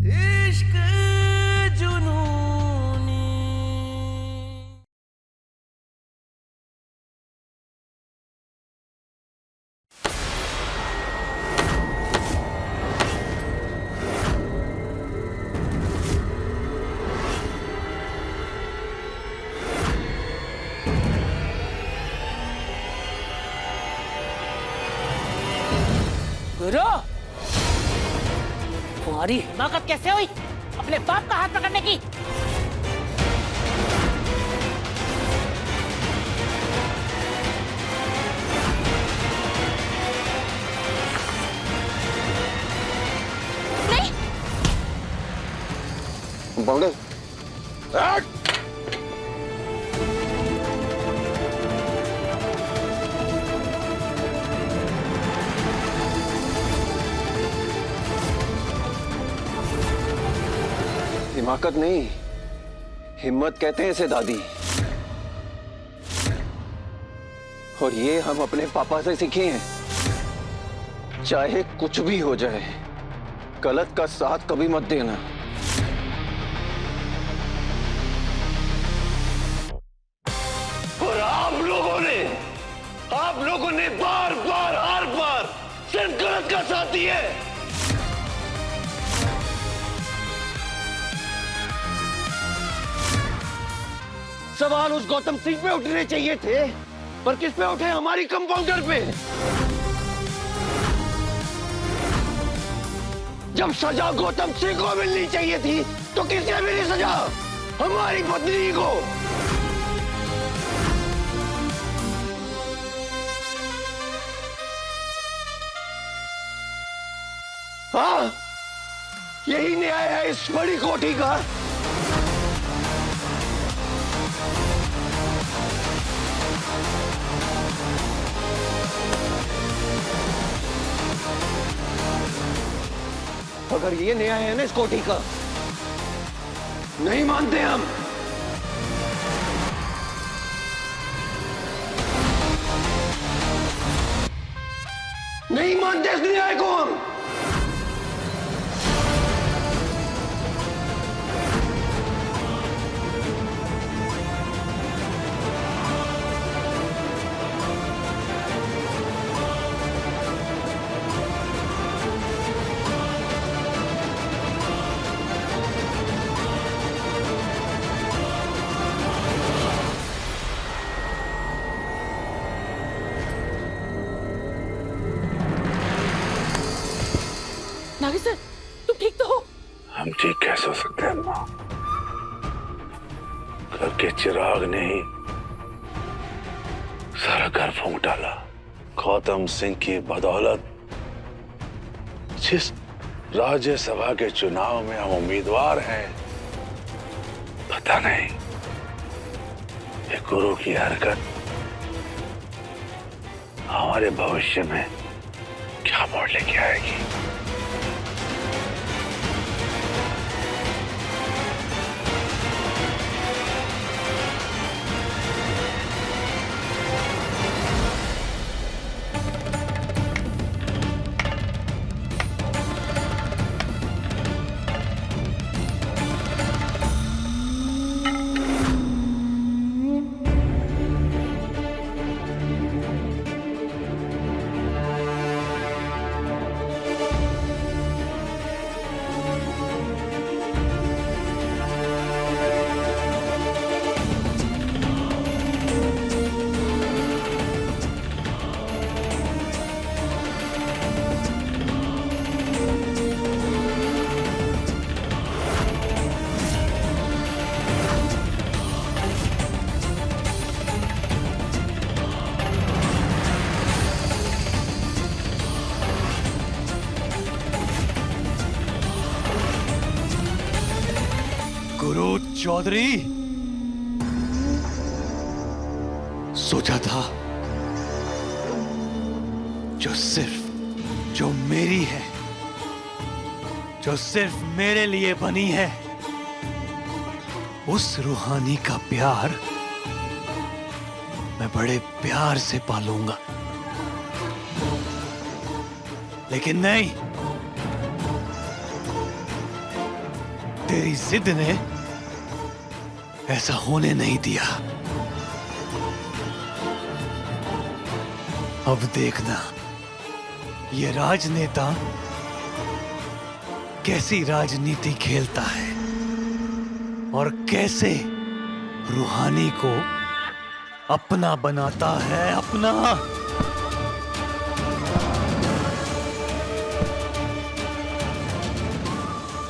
इश्क जुनूनी। गुरु, तुम्हारी हिम्मत कैसे हुई अपने बाप का हाथ पकड़ने की? नहीं। बंगल हिमाकत नहीं, हिम्मत कहते हैं इसे दादी। और ये हम अपने पापा से सीखे हैं, चाहे कुछ भी हो जाए गलत का साथ कभी मत देना। और आप लोगों ने बार बार हर बार सिर्फ गलत का साथ दिया है। सवाल उस गौतम सिंह पे उठने चाहिए थे, पर किस पे उठे? हमारी कंपाउंडर पे। जब सजा गौतम सिंह को मिलनी चाहिए थी तो किसे मिली सजा? हमारी पत्नी को। हाँ, यही न्याय है इस बड़ी कोठी का। अगर ये न्याय है ना इस कोठी का, नहीं मानते हम। नहीं मानते इस न्याय को हम। नागिन सर, तुम ठीक तो हो? हम ठीक कैसे हो सकते हैं अम्मा? घर के चिराग ने ही सारा घर फूंक डाला। गौतम सिंह की बदौलत जिस राज्यसभा के चुनाव में हम उम्मीदवार हैं, पता नहीं ये गुरु की हरकत हमारे भविष्य में क्या मोड़ लेके आएगी। गुरु चौधरी, सोचा था जो मेरी है, जो सिर्फ मेरे लिए बनी है, उस रूहानी का प्यार मैं बड़े प्यार से पालूंगा। लेकिन नहीं, तेरी जिद ने ऐसा होने नहीं दिया। अब देखना ये राजनेता कैसी राजनीति खेलता है और कैसे रूहानी को अपना बनाता है, अपना।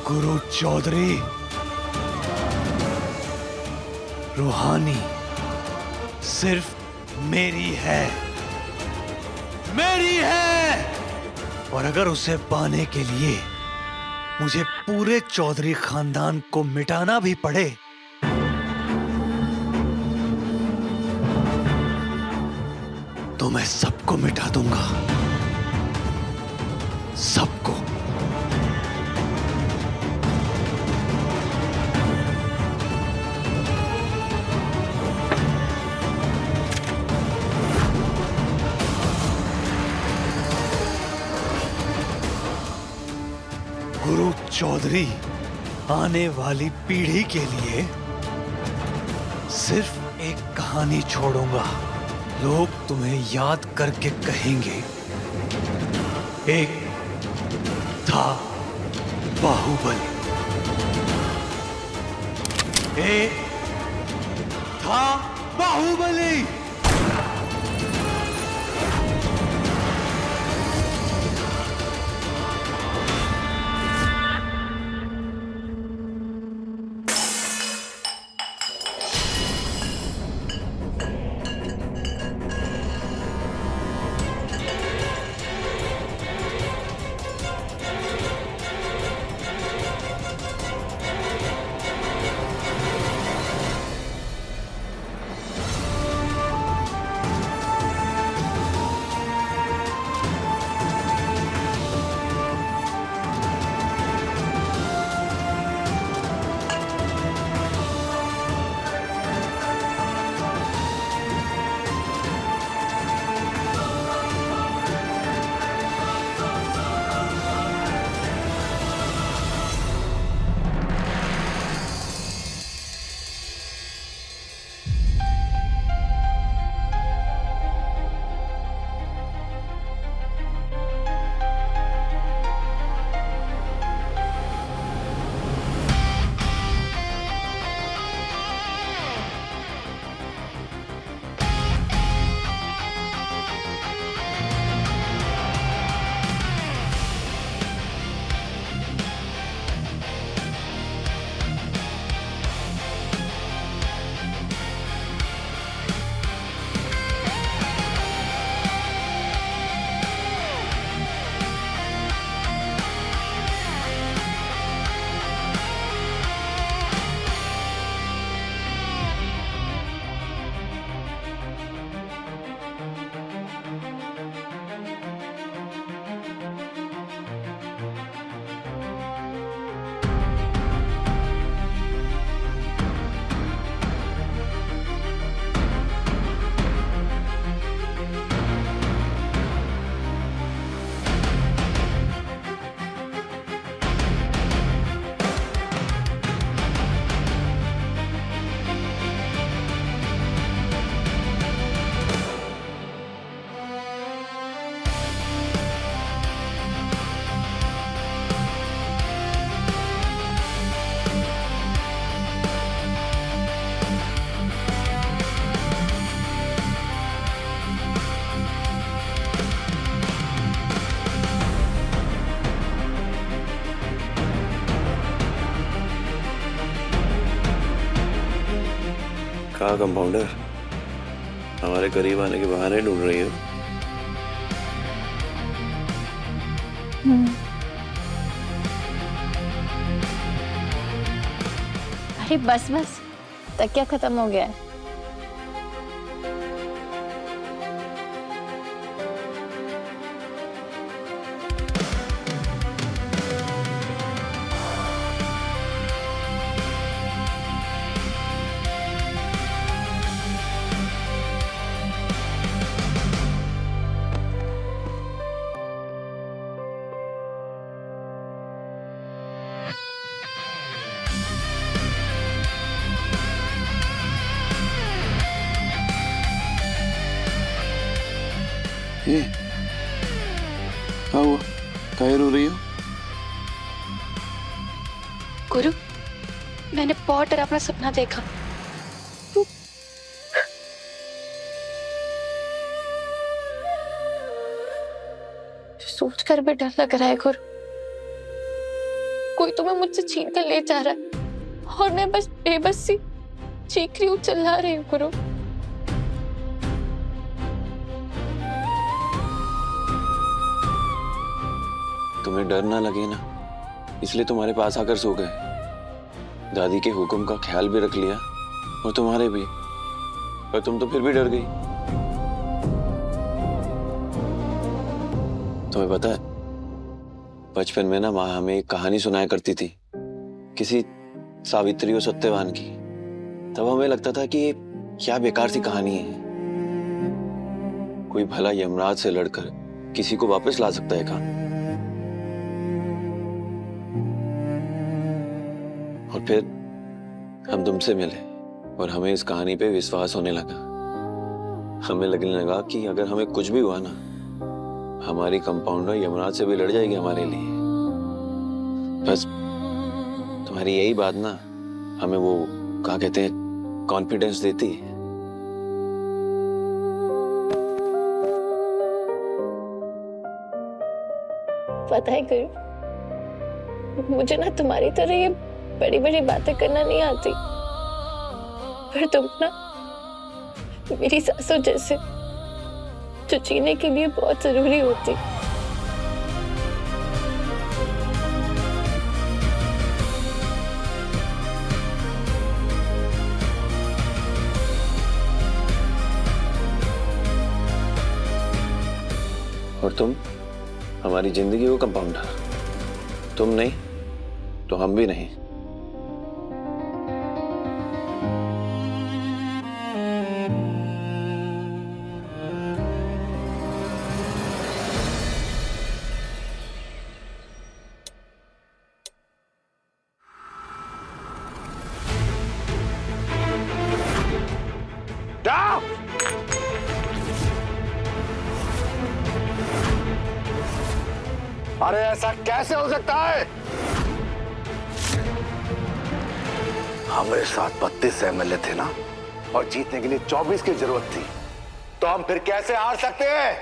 गुरु चौधरी, रूहानी सिर्फ मेरी है, मेरी है। और अगर उसे पाने के लिए मुझे पूरे चौधरी खानदान को मिटाना भी पड़े तो मैं सबको मिटा दूंगा, सबको। गुरु चौधरी आने वाली पीढ़ी के लिए सिर्फ एक कहानी छोड़ूंगा। लोग तुम्हें याद करके कहेंगे, एक था बाहुबली, एक था बाहुबली। कहाँ कंपाउंडर, हमारे करीब आने के बहाने ढूंढ रही हो? अरे बस बस, तकिया खत्म हो गया है। ये क्या हुआ? काहे रो रही हो? गुरु, मैंने बहुत डरावना सपना देखा। सोच कर भी डर लग रहा है गुरु। कोई तुम्हें मुझसे छीन कर ले जा रहा है और मैं बस बेबस सी चीख रही हूँ, चिल्ला रही हूँ गुरु। तुम्हें डर ना लगे ना, इसलिए तुम्हारे पास आकर सो गए। दादी के हुक्म का ख्याल भी रख लिया और तुम्हारे भी, पर तुम तो फिर भी डर गई। तुम्हें पता है, बचपन में ना माँ हमें एक कहानी सुनाया करती थी, किसी सावित्री और सत्यवान की। तब हमें लगता था कि ये क्या बेकार सी कहानी है। कोई भला यमराज से लड़कर किसी को वापस ला सकता है क्या? और फिर हम तुमसे मिले और हमें इस कहानी पे विश्वास होने लगा। हमें लगने लगा कि अगर हमें कुछ भी हुआ ना, हमारी कंपाउंडर यमराज से भी लड़ जाएगी हमारे लिए। बस तुम्हारी यही बात ना हमें वो क्या कहते हैं, कॉन्फिडेंस देती है। पता है गुरु, मुझे ना तुम्हारी तरह ये बड़ी बड़ी बातें करना नहीं आती, पर तुम ना मेरी सासों जैसे, जो जीने के लिए बहुत जरूरी होती। और तुम हमारी जिंदगी को कंपाउंडर, तुम नहीं तो हम भी नहीं। अरे ऐसा कैसे हो सकता है? हमारे साथ 32 एमएलए थे ना, और जीतने के लिए 24 की जरूरत थी, तो हम फिर कैसे हार सकते हैं?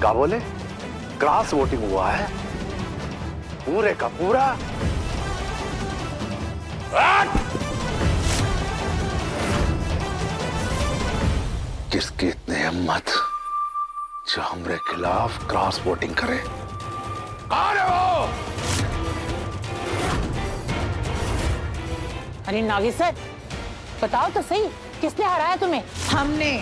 क्या बोले? क्रॉस वोटिंग हुआ है पूरे का पूरा। किसकी इतनी हिम्मत जो हमारे खिलाफ क्रॉस वोटिंग करे? कौन है वो? अरे नागी सर, बताओ तो सही, किसने हराया तुम्हें? हमने।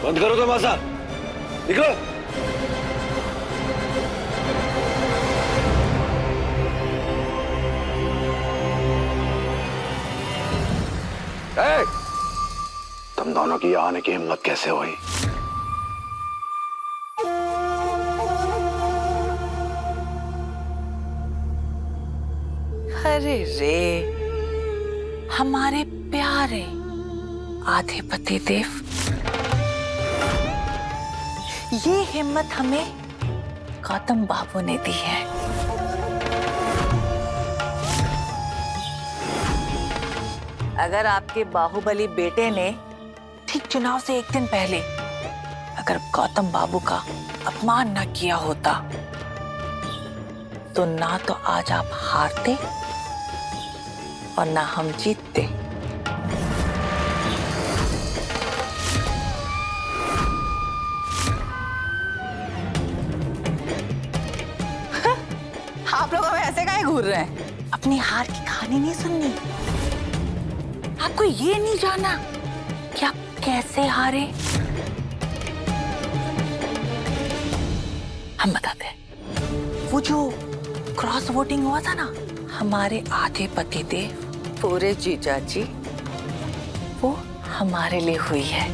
बंद करो तमाशा, निकलो। तुम दोनों की आने की हिम्मत कैसे हुई? अरे रे, हमारे प्यारे आधे पति देव, ये हिम्मत हमें गौतम बाबू ने दी है। अगर आपके बाहुबली बेटे ने ठीक चुनाव से एक दिन पहले अगर गौतम बाबू का अपमान न किया होता तो ना तो आज आप हारते और ना हम जीतते। आप लोग हमें ऐसे काहे घूर रहे हैं? अपनी हार की कहानी नहीं सुननी? आपको ये नहीं जाना कि आप कैसे हारे? हम बताते हैं। वो जो क्रॉस वोटिंग हुआ था ना, हमारे आधे पति देव पूरे जीजा जी, वो हमारे लिए हुई है।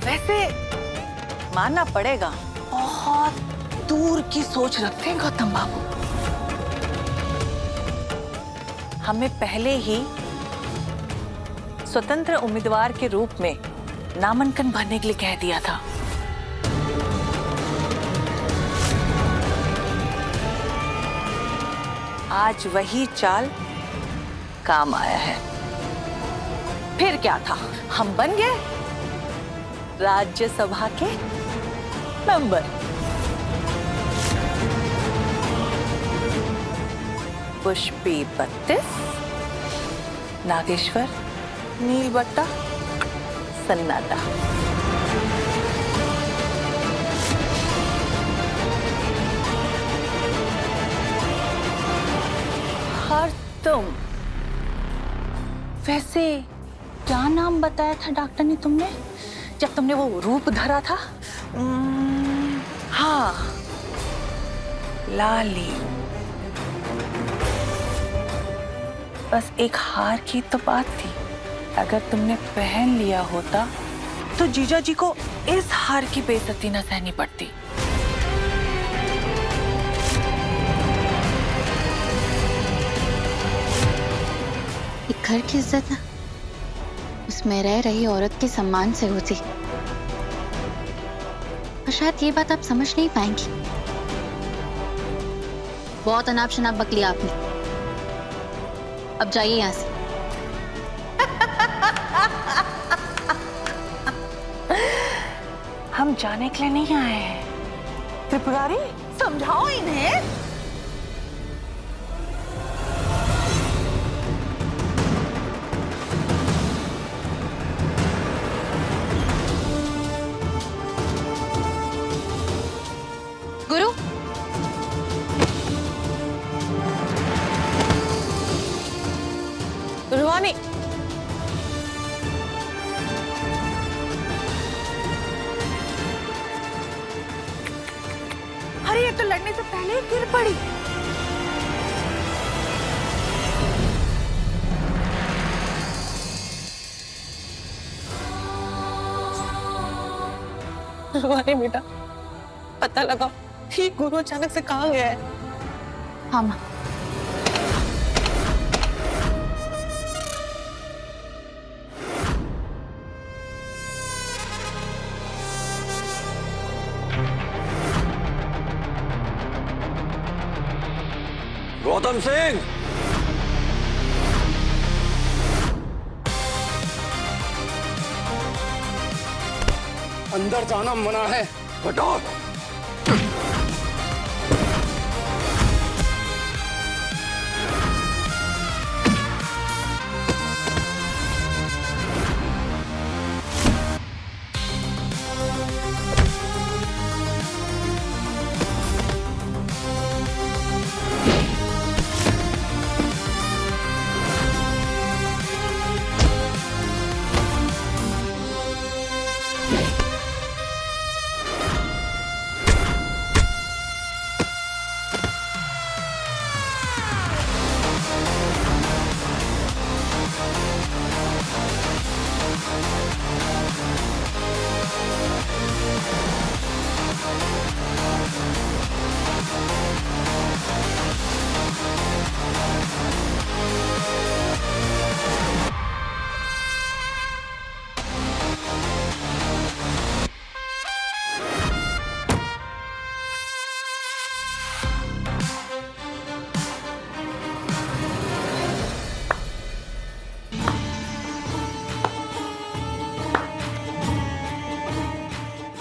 वैसे मानना पड़ेगा, बहुत दूर की सोच रखते हैं गौतम बाबू। हमें पहले ही स्वतंत्र उम्मीदवार के रूप में नामांकन भरने के लिए कह दिया था। आज वही चाल काम आया है। फिर क्या था, हम बन गए राज्यसभा के मेंबर। पुष्पी 32, नागेश्वर नीलबट्टा सन्नाटा। और तुम, वैसे क्या नाम बताया था डॉक्टर ने तुमने जब तुमने वो रूप धरा था? हाँ, लाली। बस एक हार की तो बात थी, अगर तुमने पहन लिया होता तो जीजा जी को इस हार की बेइज्जती न सहनी पड़ती। एक घर की इज्जत ना उसमें रह रही औरत के सम्मान से होती, और शायद ये बात आप समझ नहीं पाएंगी। बहुत अनाप शनाप बक लिया आपने, अब जाइए यहाँ से। हम जाने के लिए नहीं आए हैं। त्रिपुरारी, समझाओ इन्हें। गुरु, रुहानी, अरे ये तो लड़ने से पहले ही गिर पड़ी। रुहानी बेटा, पता लगा ये गुरु अचानक से कहाँ गया है? हाँ माँ। गौतम सिंह, अंदर जाना मना है। हटाओ।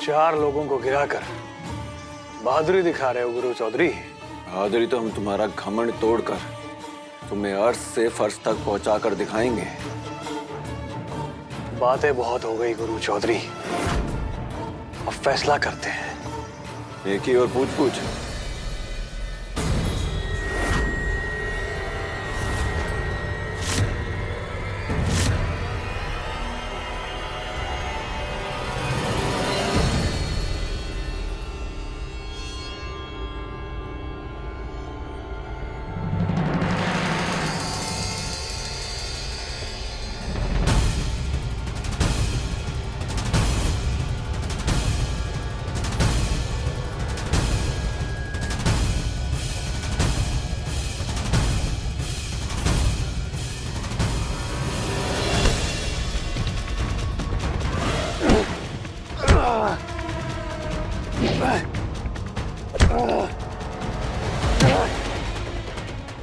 4 लोगों को गिराकर बहादुरी दिखा रहे हो गुरु चौधरी। बहादुरी तो हम तुम्हारा घमंड तोड़कर तुम्हें अर्श से फर्श तक पहुंचा कर दिखाएंगे। बातें बहुत हो गई गुरु चौधरी, अब फैसला करते हैं। एक ही और पूछ पूछ।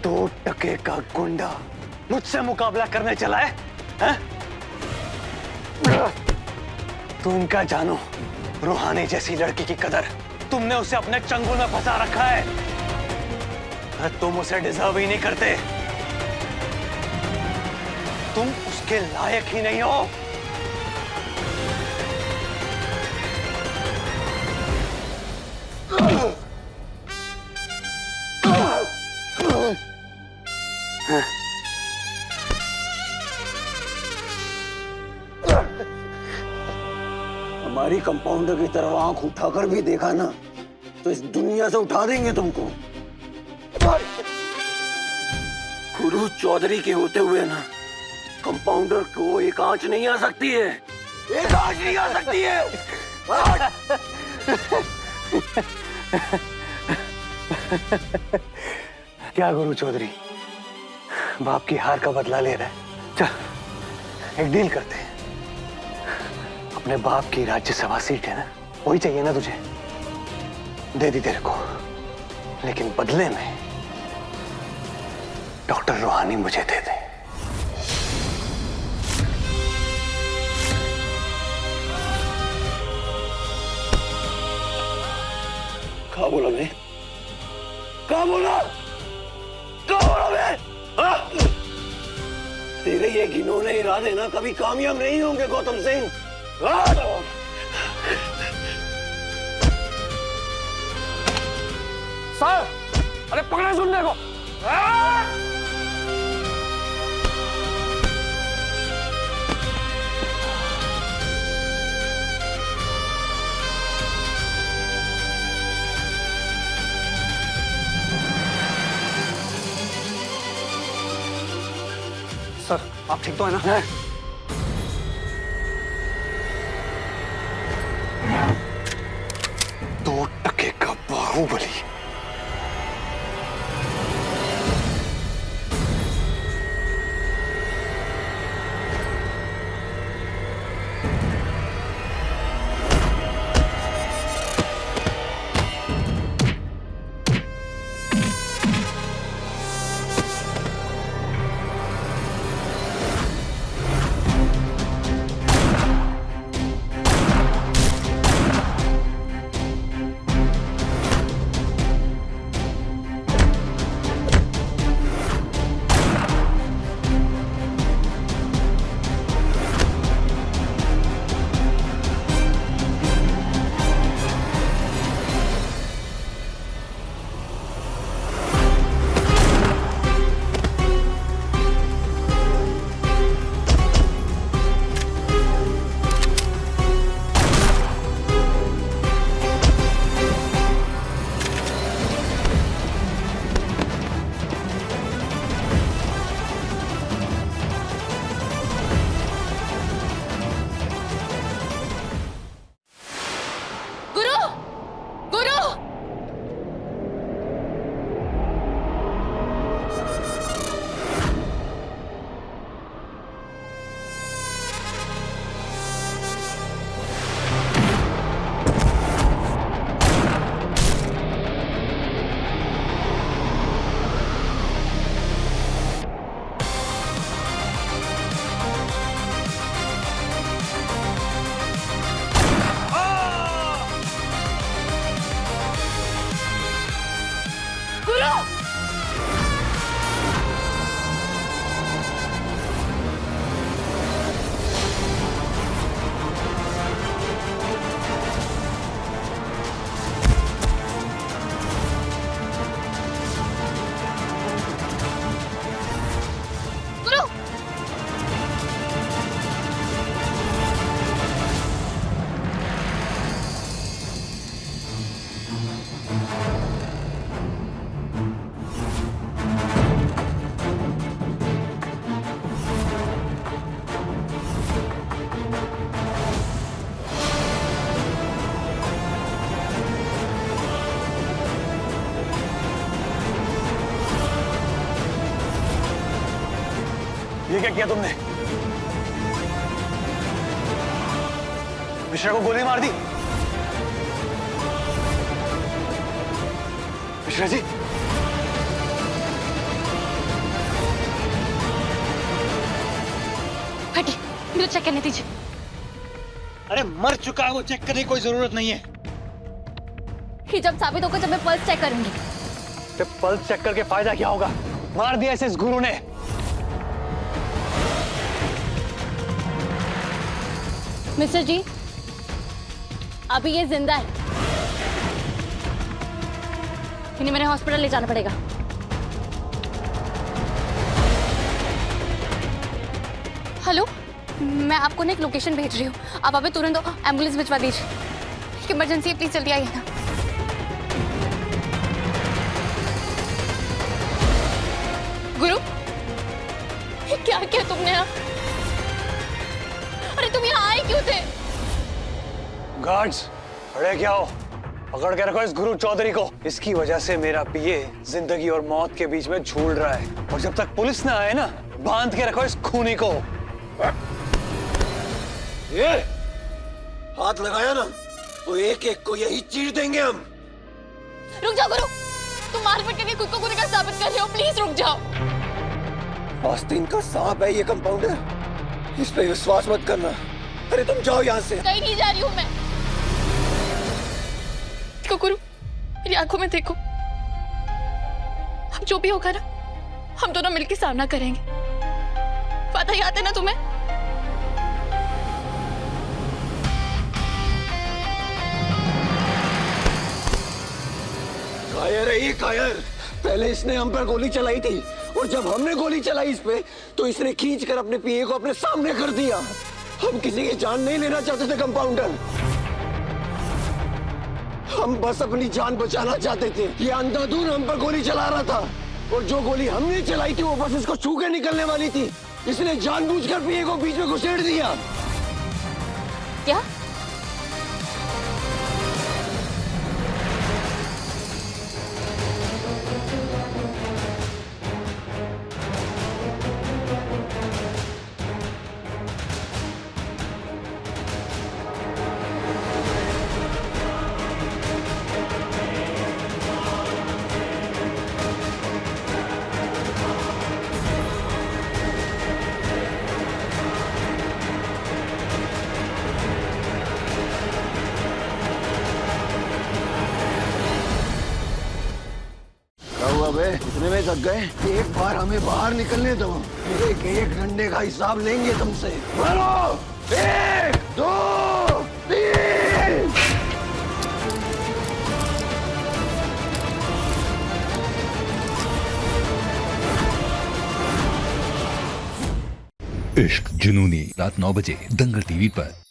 दो टके का गुंडा मुझसे मुकाबला करने चला है, हैं? तुम क्या जानो रूहानी जैसी लड़की की कदर। तुमने उसे अपने चंगुल में फंसा रखा है। तुम उसे डिजर्व ही नहीं करते। तुम उसके लायक ही नहीं हो। हमारी कंपाउंडर की तरफ आंख उठाकर भी देखा ना तो इस दुनिया से उठा देंगे तुमको। गुरु चौधरी के होते हुए ना कंपाउंडर को एक आंच नहीं आ सकती है, एक आंच नहीं आ सकती है। क्या गुरु चौधरी बाप की हार का बदला ले रहा है? चल एक डील करते हैं। अपने बाप की राज्यसभा सीट है ना, वही चाहिए ना तुझे? दे दी तेरे को, लेकिन बदले में डॉक्टर रूहानी मुझे दे दे। कहा बोला मैं? कहा बोला? कहा बोला मैं? हाँ? तेरे ये घिनौने इरादे ना कभी कामयाब नहीं होंगे गौतम सिंह। हाँ? सर, अरे पकड़े सुनने को। सर, आप ठीक तो है ना? दो टके का बाहुबली। ये क्या किया तुमने? मिश्रा को गोली मार दी। मिश्रा जी, हटिए, मुझे चेक करने दीजिए। अरे मर चुका है वो, चेक करने की कोई जरूरत नहीं है। ये जब साबित होगा जब मैं पल्स चेक करूंगी। तो पल्स चेक करके फायदा क्या होगा? मार दिया इसे इस गुरु ने। मिस्टर जी, अभी ये जिंदा है, इन्हें मेरे हॉस्पिटल ले जाना पड़ेगा। हेलो, मैं आपको ना एक लोकेशन भेज रही हूँ, आप अभी तुरंत एम्बुलेंस भिजवा दीजिए। इमरजेंसी है, प्लीज जल्दी आइए ना। गुरु, ये क्या किया तुमने यहाँ? अरे तुम यहाँ आए क्यों थे? गार्ड्स, खड़े क्या हो? पकड़ के रखो इस गुरु चौधरी को। इसकी वजह से मेरा पीए जिंदगी और मौत के बीच में झूल रहा है, और जब तक पुलिस ना आए ना, बांध के रखो इस खूनी को। ये हाथ लगाया ना तो एक एक को यही चीर देंगे हम। रुक जाओ गुरु, तुम मार पीट के खुद को गुनहगार साबित कर रहे हो, प्लीज रुक जाओ। आस्तीन का सांप है ये कंपाउंडर, इस पे विश्वास मत करना। अरे तुम जाओ यहाँ से। कहीं नहीं जा रही हूँ मैं। देखो गुरु, मेरी आंखों में देखो, हम जो भी होगा ना, हम दोनों मिलकर सामना करेंगे। वादा याद है ना तुम्हें? कायर है ये, कायर। पहले इसने हम पर गोली चलाई थी, और जब हमने गोली चलाई इस पे तो इसने खींच कर अपने पीए को अपने सामने कर दिया। हम किसी की जान नहीं लेना चाहते थे कंपाउंडर, हम बस अपनी जान बचाना चाहते थे। ये अंधाधुन हम पर गोली चला रहा था, और जो गोली हमने चलाई थी वो बस इसको छू के निकलने वाली थी। इसने जानबूझकर पीए को बीच में घुसेड़ दिया। क्या? इतने में थक गए? एक बार हमें बाहर निकलने दो, एक एक डंडे का हिसाब लेंगे तुमसे। मारो! 1, 2, 3। इश्क जुनूनी, रात 9 बजे दंगल टीवी पर।